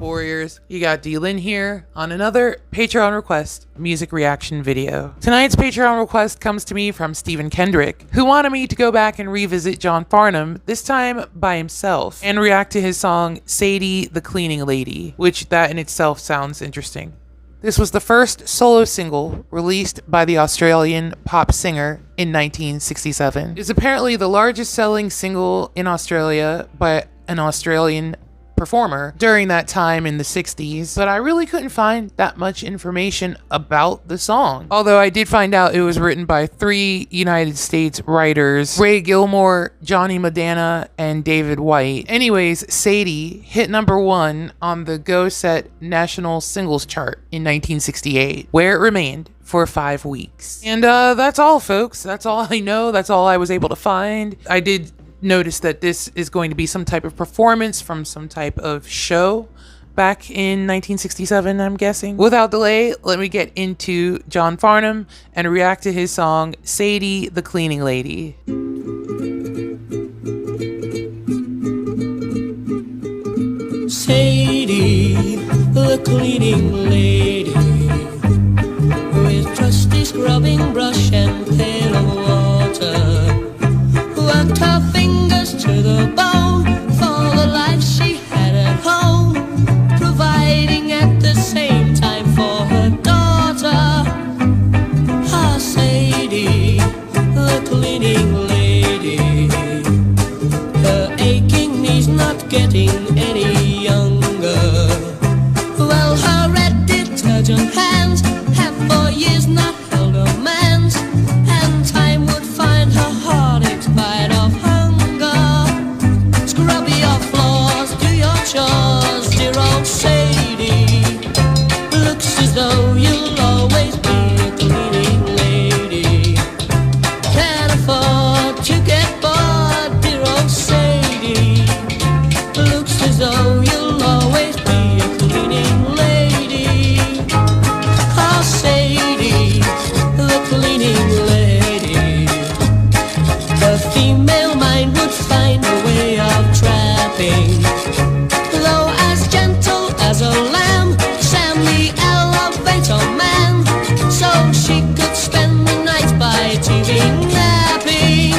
Warriors? You got D-Lynn here on another Patreon request music reaction video. Tonight's Patreon request comes to me from Stephen Kendrick, who wanted me to go back and revisit John Farnham, this time by himself, and react to his song Sadie the Cleaning Lady, which that in itself sounds interesting. This was the first solo single released by the Australian pop singer in 1967. It is apparently the largest selling single in Australia by an Australian performer during that time in the 60s, but I really couldn't find that much information about the song. Although I did find out it was written by 3 United States writers, Ray Gilmore, Johnny Madana, and David White. Anyways, Sadie hit #1 on the Go Set National Singles Chart in 1968, where it remained for 5 weeks. And that's all, folks. That's all I know. That's all I was able to find. I did notice that this is going to be some type of performance from some type of show back in 1967, I'm guessing. Without delay, let me get into John Farnham and react to his song Sadie the Cleaning Lady. Sadie the cleaning lady, with trusty scrubbing brush and pail of water, worked her fingers to the bone for the life she had at home, providing at the same time for her daughter. Ah, Sadie, the cleaning lady, her aching knees not getting any younger. Well, her red detergent hands have for years not held a man's, and time would find her heart expired of hunger. Scrub your floors, do your chores, dear old Sadie. Looks as though you'll always be a cleaning lady. Can't afford to get bored, dear old Sadie. Looks as though you'll always be a cleaning lady. Oh, Sadie, the cleaning lady. The female mind would find a way of trapping, though as gentle as a lamb, Sam the elevator man, so she could spend the night by TV napping.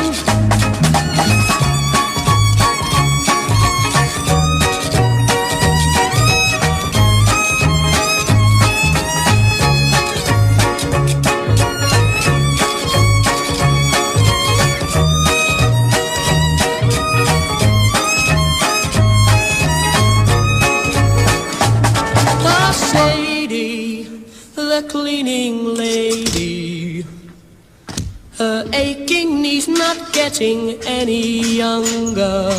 Sadie, the cleaning lady, her aching knees not getting any younger.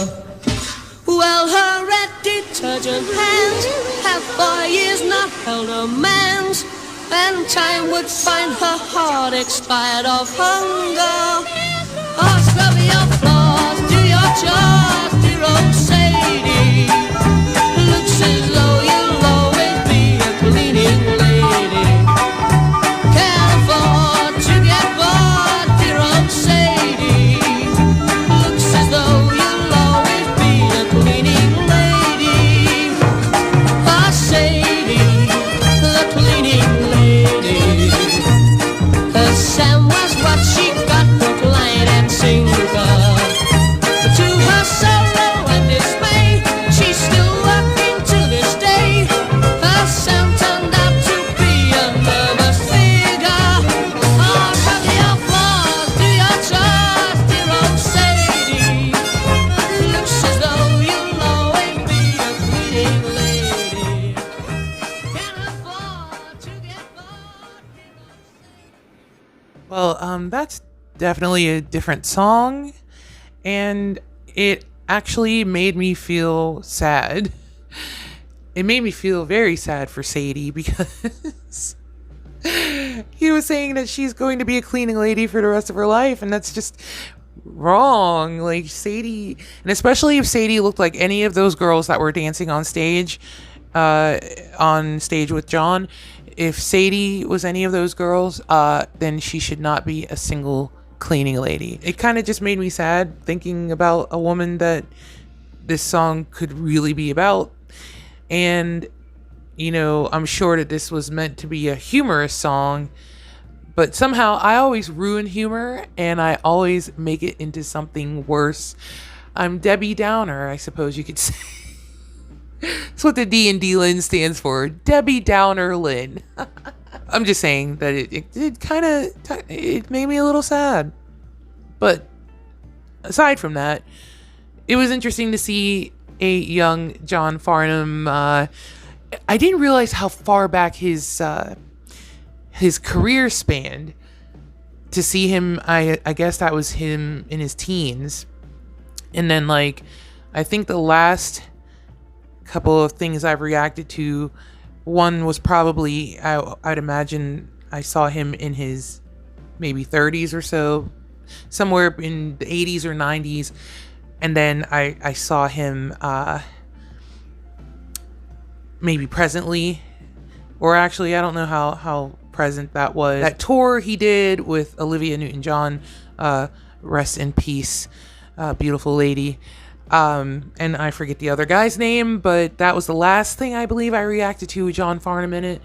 Well, her red detergent hands have for years not held a man's, and time would find her heart expired of hunger. Oh, scrub your floors, do your chores, dear old Sadie. Looks as though you'll always be a cleaning lady. Can't afford to get bored, dear old Sadie. Looks as though you'll always be a cleaning lady. Ah, Sadie, the cleaning lady. Her Sam was what she got, hook, line, and sinker. But to her sorrow and dismay, she's still working to this day. Her Sam turned out to be a nervous figure. Oh, scrub your floors, do your chores, dear old Sadie. Looks as though you'll always be a cleaning lady. Can't afford to get bored. Well, that's definitely a different song, and it actually made me feel sad. It made me feel very sad for Sadie because he was saying that she's going to be a cleaning lady for the rest of her life, and that's just wrong. Like, Sadie, and especially if Sadie looked like any of those girls that were dancing on stage with John, if Sadie was any of those girls, then she should not be a single cleaning lady. It kind of just made me sad thinking about a woman that this song could really be about. And you know, I'm sure that this was meant to be a humorous song, but somehow I always ruin humor and I always make it into something worse. I'm Debbie Downer, I suppose you could say. That's what the D&D Lynn stands for. Debbie Downer Lynn. I'm just saying that it made me a little sad. But aside from that, it was interesting to see a young John Farnham. I didn't realize how far back his career spanned. To see him, I guess that was him in his teens. And then, like, I think the last couple of things I've reacted to, one was probably, I'd imagine I saw him in his maybe 30s or so, somewhere in the 80s or 90s. And then I saw him maybe presently, or actually, I don't know how present that was. That tour he did with Olivia Newton-John, rest in peace, beautiful lady. And I forget the other guy's name, but that was the last thing I believe I reacted to with John Farnham in it.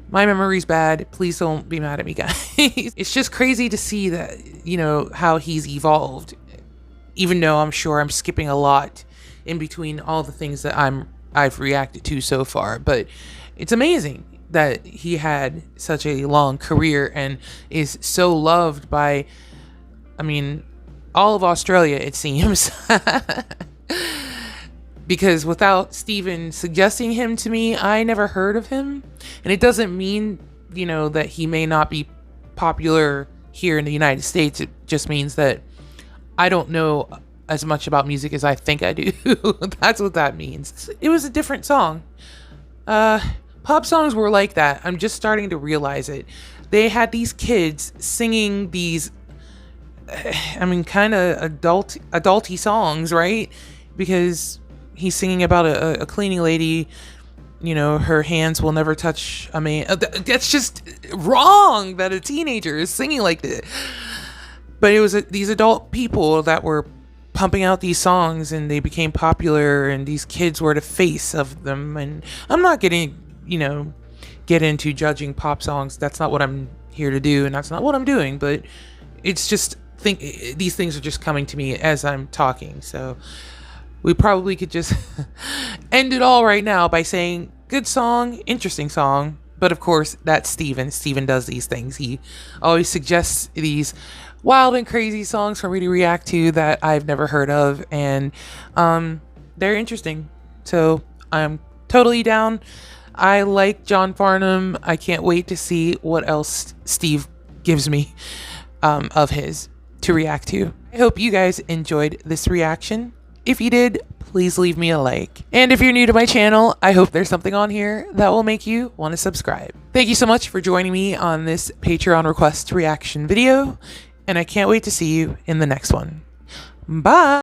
My memory's bad. Please don't be mad at me, guys. It's just crazy to see that, you know, how he's evolved. Even though I'm sure I'm skipping a lot in between all the things that I've reacted to so far. But it's amazing that he had such a long career and is so loved by, I mean, all of Australia, it seems. Because without Steven suggesting him to me, I never heard of him. And it doesn't mean, you know, that he may not be popular here in the United States. It just means that I don't know as much about music as I think I do. That's what that means. It was a different song. Pop songs were like that. I'm just starting to realize it. They had these kids singing these, I mean, kind of adulty songs, right? Because he's singing about a cleaning lady, you know, her hands will never touch a man. That's just wrong that a teenager is singing like this. But it was these adult people that were pumping out these songs and they became popular and these kids were the face of them. And I'm not getting, you know, get into judging pop songs. That's not what I'm here to do, and that's not what I'm doing. But it's just, these things are just coming to me as I'm talking. So we probably could just end it all right now by saying good song, interesting song. But of course, that's Steven. Steven does these things. He always suggests these wild and crazy songs for me to react to that I've never heard of, and they're interesting. So I'm totally down. I like John Farnham. I can't wait to see what else Steve gives me of his to react to. I hope you guys enjoyed this reaction. If you did, please leave me a like. And if you're new to my channel, I hope there's something on here that will make you want to subscribe. Thank you so much for joining me on this Patreon request reaction video, and I can't wait to see you in the next one. Bye!